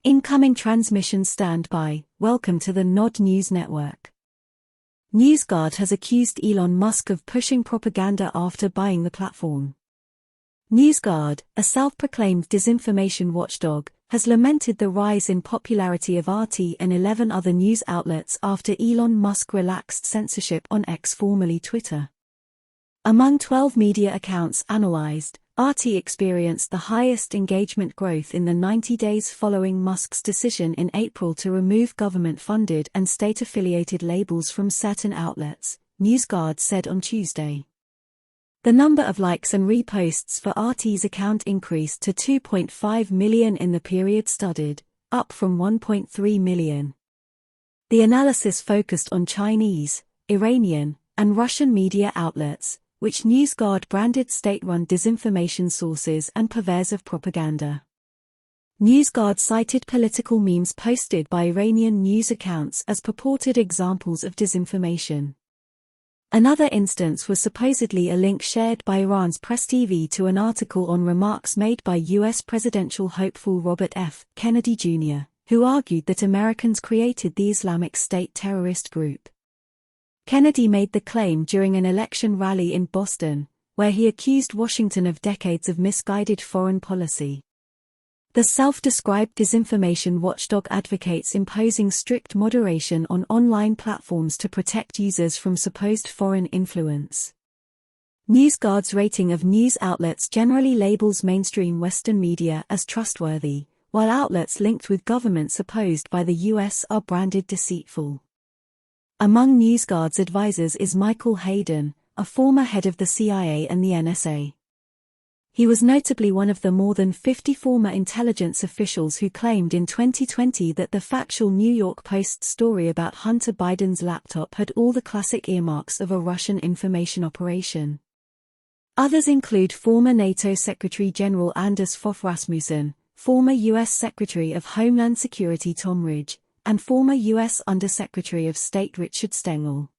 Incoming transmission standby. Welcome to the Nod News Network. NewsGuard has accused Elon Musk of pushing propaganda after buying the platform. NewsGuard, a self-proclaimed disinformation watchdog, has lamented the rise in popularity of RT and 11 other news outlets after Elon Musk relaxed censorship on X, formerly Twitter. Among 12 media accounts analyzed, RT experienced the highest engagement growth in the 90 days following Musk's decision in April to remove government-funded and state-affiliated labels from certain outlets, NewsGuard said on Tuesday. The number of likes and reposts for RT's account increased to 2.5 million in the period studied, up from 1.3 million. The analysis focused on Chinese, Iranian, and Russian media outlets, which NewsGuard branded state-run disinformation sources and purveyors of propaganda. NewsGuard cited political memes posted by Iranian news accounts as purported examples of disinformation. Another instance was supposedly a link shared by Iran's Press TV to an article on remarks made by U.S. presidential hopeful Robert F. Kennedy Jr., who argued that Americans created the Islamic State terrorist group. Kennedy made the claim during an election rally in Boston, where he accused Washington of decades of misguided foreign policy. The self-described disinformation watchdog advocates imposing strict moderation on online platforms to protect users from supposed foreign influence. NewsGuard's rating of news outlets generally labels mainstream Western media as trustworthy, while outlets linked with governments opposed by the U.S. are branded deceitful. Among NewsGuard's advisors is Michael Hayden, a former head of the CIA and the NSA. He was notably one of the more than 50 former intelligence officials who claimed in 2020 that the factual New York Post story about Hunter Biden's laptop had all the classic earmarks of a Russian information operation. Others include former NATO Secretary General Anders Fogh Rasmussen, former U.S. Secretary of Homeland Security Tom Ridge, and former U.S. Undersecretary of State Richard Stengel.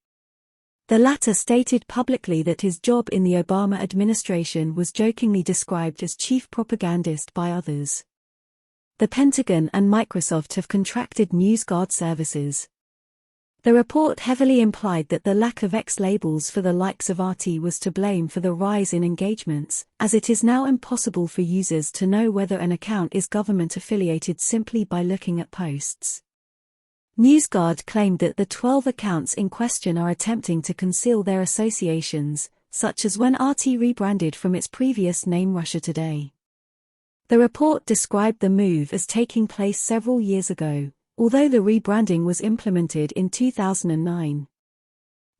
The latter stated publicly that his job in the Obama administration was jokingly described as chief propagandist by others. The Pentagon and Microsoft have contracted NewsGuard services. The report heavily implied that the lack of X labels for the likes of RT was to blame for the rise in engagements, as it is now impossible for users to know whether an account is government-affiliated simply by looking at posts. NewsGuard claimed that the 12 accounts in question are attempting to conceal their associations, such as when RT rebranded from its previous name Russia Today. The report described the move as taking place several years ago, although the rebranding was implemented in 2009.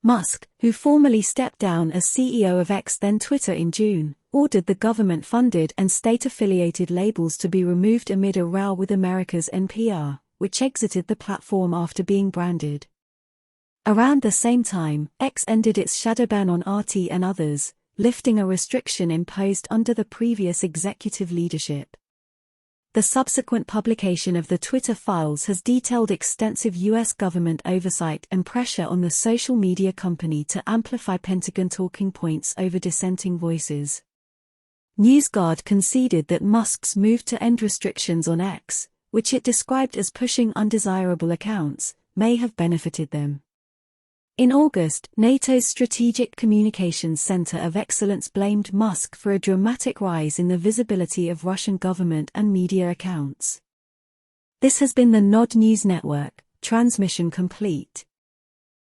Musk, who formally stepped down as CEO of X, then Twitter, in June, ordered the government-funded and state-affiliated labels to be removed amid a row with America's NPR, which exited the platform after being branded. Around the same time, X ended its shadow ban on RT and others, lifting a restriction imposed under the previous executive leadership. The subsequent publication of the Twitter files has detailed extensive U.S. government oversight and pressure on the social media company to amplify Pentagon talking points over dissenting voices. NewsGuard conceded that Musk's move to end restrictions on X, which it described as pushing undesirable accounts, may have benefited them. In August, NATO's Strategic Communications Center of Excellence blamed Musk for a dramatic rise in the visibility of Russian government and media accounts. This has been the Nod News Network, transmission complete.